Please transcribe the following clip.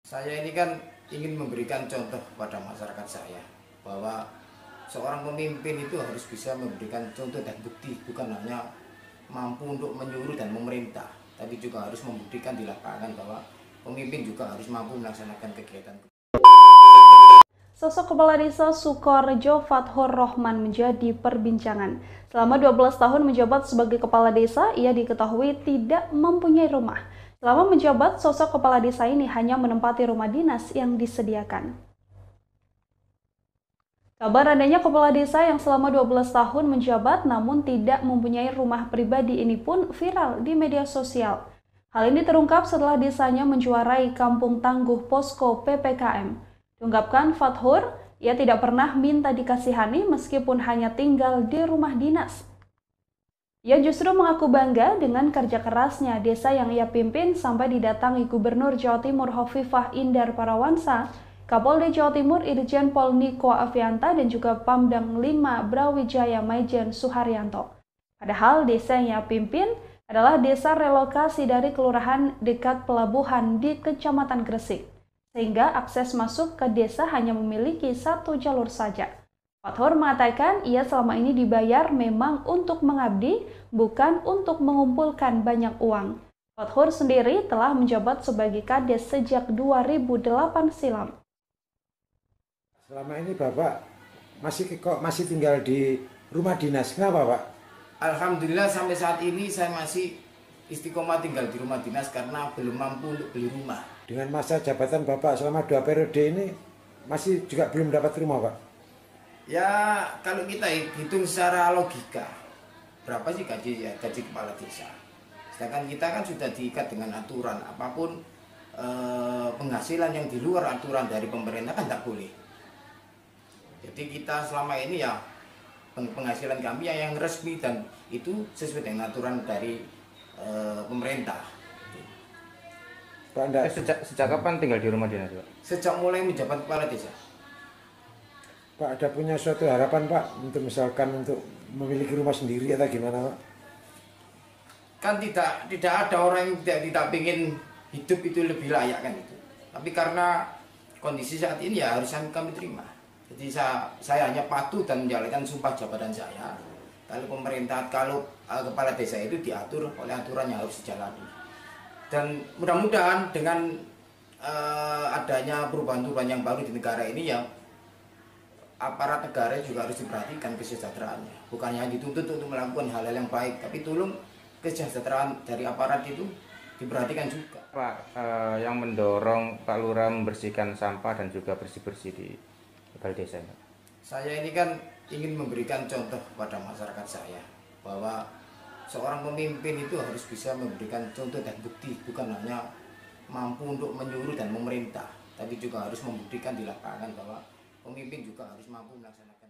Saya ini kan ingin memberikan contoh kepada masyarakat saya bahwa seorang pemimpin itu harus bisa memberikan contoh dan bukti, bukan hanya mampu untuk menyuruh dan memerintah, tapi juga harus membuktikan di lapangan bahwa pemimpin juga harus mampu melaksanakan kegiatan. Sosok Kepala Desa Sukorejo Fathur Rohman menjadi perbincangan. Selama 12 tahun menjabat sebagai Kepala Desa, ia diketahui tidak mempunyai rumah. Selama menjabat, sosok Kepala Desa ini hanya menempati rumah dinas yang disediakan. Kabar adanya Kepala Desa yang selama 12 tahun menjabat namun tidak mempunyai rumah pribadi ini pun viral di media sosial. Hal ini terungkap setelah desanya menjuarai Kampung Tangguh Posko PPKM. Diungkapkan Fathur, ia tidak pernah minta dikasihani meskipun hanya tinggal di rumah dinas. Ia justru mengaku bangga dengan kerja kerasnya desa yang ia pimpin sampai didatangi Gubernur Jawa Timur Hovifah Indar Parawansa, Kapolda Jawa Timur Irjen Pol Niko Afianta dan juga Pamdam 5 Brawijaya Maijen Suharyanto. Padahal desa yang ia pimpin adalah desa relokasi dari kelurahan dekat pelabuhan di Kecamatan Gresik, sehingga akses masuk ke desa hanya memiliki satu jalur saja. Fathur mengatakan ia selama ini dibayar memang untuk mengabdi, bukan untuk mengumpulkan banyak uang. Fathur sendiri telah menjabat sebagai Kades sejak 2008 silam. Selama ini Bapak masih tinggal di rumah dinas. Kenapa Pak? Alhamdulillah sampai saat ini saya masih istiqomah tinggal di rumah dinas karena belum mampu untuk beli rumah. Dengan masa jabatan Bapak selama 2 periode ini masih juga belum dapat rumah Pak? Ya kalau kita hitung secara logika, berapa sih gaji kepala desa? Sedangkan kita kan sudah diikat dengan aturan, apapun penghasilan yang di luar aturan dari pemerintah kan tidak boleh. Jadi kita selama ini ya penghasilan kami yang resmi dan itu sesuai dengan aturan dari pemerintah. Pak, sejak kapan tinggal di rumah dinas Pak? Sejak mulai menjabat kepala desa. Pak, ada punya suatu harapan Pak untuk misalkan untuk memiliki rumah sendiri atau gimana Pak? Kan tidak ada orang yang tidak ingin hidup itu lebih layak kan itu. Tapi karena kondisi saat ini ya harus kami terima. Jadi saya hanya patuh dan menjalankan sumpah jabatan saya. Kalau pemerintah, kalau kepala desa itu diatur oleh aturan yang harus dijalani. Dan mudah-mudahan dengan adanya perubahan-perubahan yang baru di negara ini ya aparat negara juga harus diperhatikan kesejahteraannya. Bukan hanya dituntut untuk melakukan hal-hal yang baik, tapi tolong kesejahteraan dari aparat itu diperhatikan juga. Pak, yang mendorong Pak Lurah membersihkan sampah dan juga bersih-bersih di balai desa ini? Saya ini kan ingin memberikan contoh kepada masyarakat saya bahwa seorang pemimpin itu harus bisa memberikan contoh dan bukti, bukan hanya mampu untuk menyuruh dan memerintah, tapi juga harus membuktikan di lapangan bahwa pemimpin juga harus mampu melaksanakan.